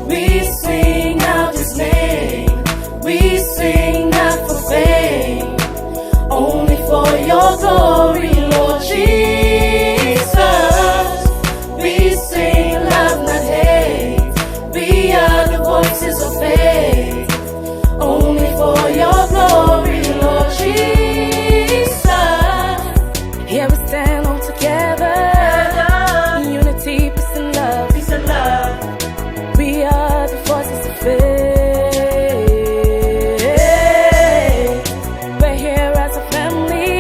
We sing out His name. We sing not for fame, only for Your glory, Lord Jesus. We sing love, not hate. We are the voices of faith, only for Your glory, Lord Jesus. Here we stand all together, in unity, peace and love. Peace and love. We are the voices of faith. We're here as a family,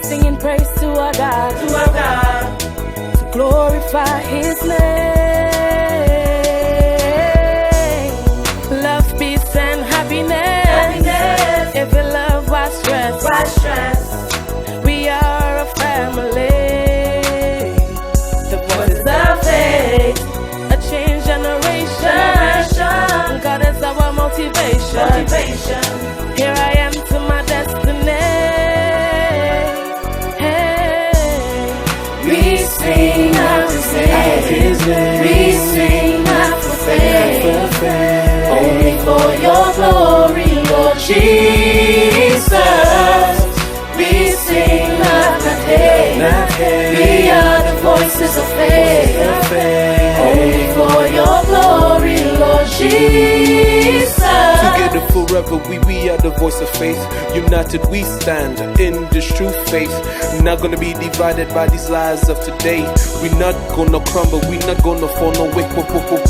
singing praise to our God, to glorify His name. Love, peace, and happiness. If you love, why stress? We are a family, the voices of faith. A change generation. God is our motivation. Here I am to my destiny. Hey. We sing out His name. We sing not for fame, only for Your glory, Lord Jesus. We sing not hate. We are the voices of faith, only for Your glory, Lord Jesus. Together forever, we are the voice of faith. United we stand in this true faith. Not gonna be divided by these lies of today. We're not gonna crumble, we're not gonna fall no way.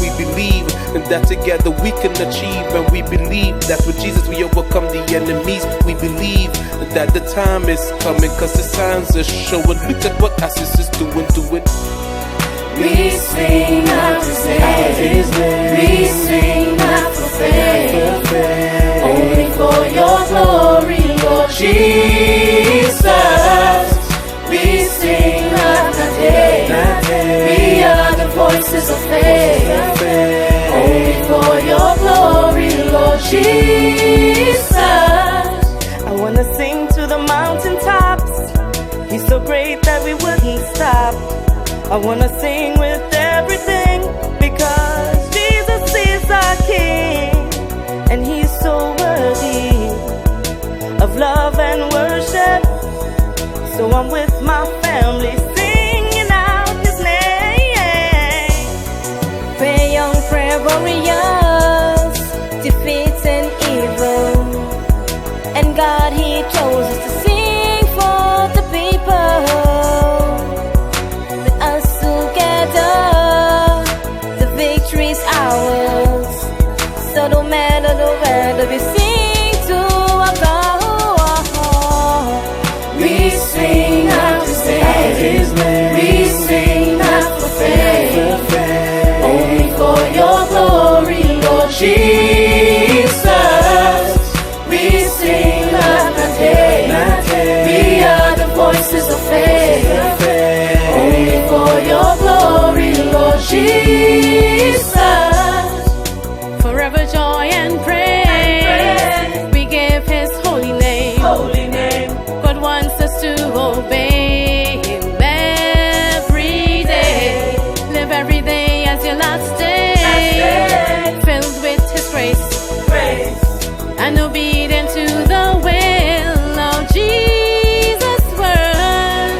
We believe and that together we can achieve. And we believe that with Jesus we overcome the enemies. We believe that the time is coming, cause the signs are showing. Look at what our sisters doing, do it. We sing out His name. We sing not for fame, only for Your glory, Lord Jesus. We sing not hate. We are the voices of faith, only for Your glory, Lord Jesus. I wanna sing to the mountaintops. He's so great that we wouldn't stop. I wanna sing with everything, because Jesus is our King, and He's so worthy of love and worship. So I'm with my family singing out His name. Pray young prayer warriors, defeating evil, and God He chose us to sing for the people. So no matter the weather, we sing to our God. We sing out His name. We sing not for fame, only for Your glory, Lord Jesus. We sing not hate. We are the voices of faith, only for Your glory, Lord Jesus. Forever joy and praise, we give His holy name. God wants us to obey Him every day. Live every day as your last day, filled with His grace, and obedient to the will of Jesus' word.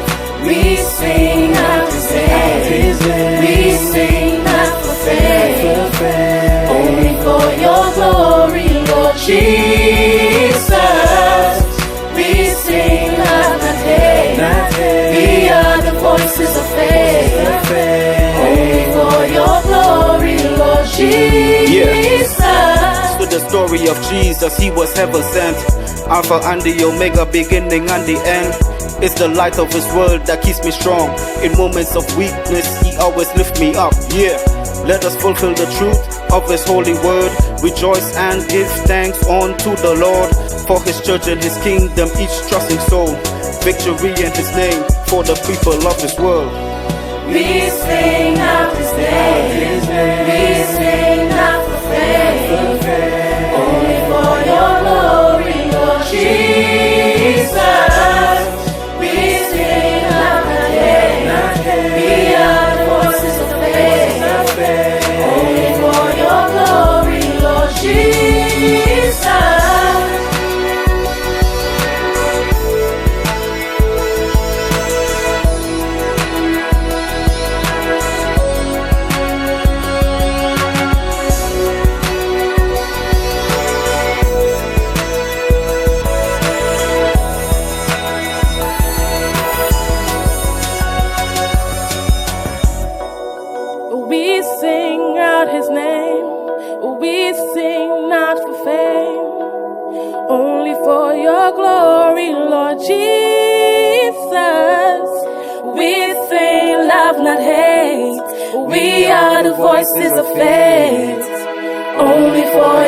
We sing out His name. We sing not for fame, only for Your glory, Lord Jesus. We sing not hate. We are the voices of faith, only for Your glory, Lord Jesus. To the story of Jesus, He was heaven sent, Alpha and the Omega, beginning and the end. It's the light of His world that keeps me strong. In moments of weakness, He always lifts me up. Yeah, let us fulfill the truth of His holy word. Rejoice and give thanks unto the Lord, for His church and His kingdom, each trusting soul. Victory in His name, for the people of His world. We sing out His name. We sing not for fame, only for Your glory, Lord Jesus. your glory, Lord Jesus. We sing love, not hate. We are the voices of faith. Only for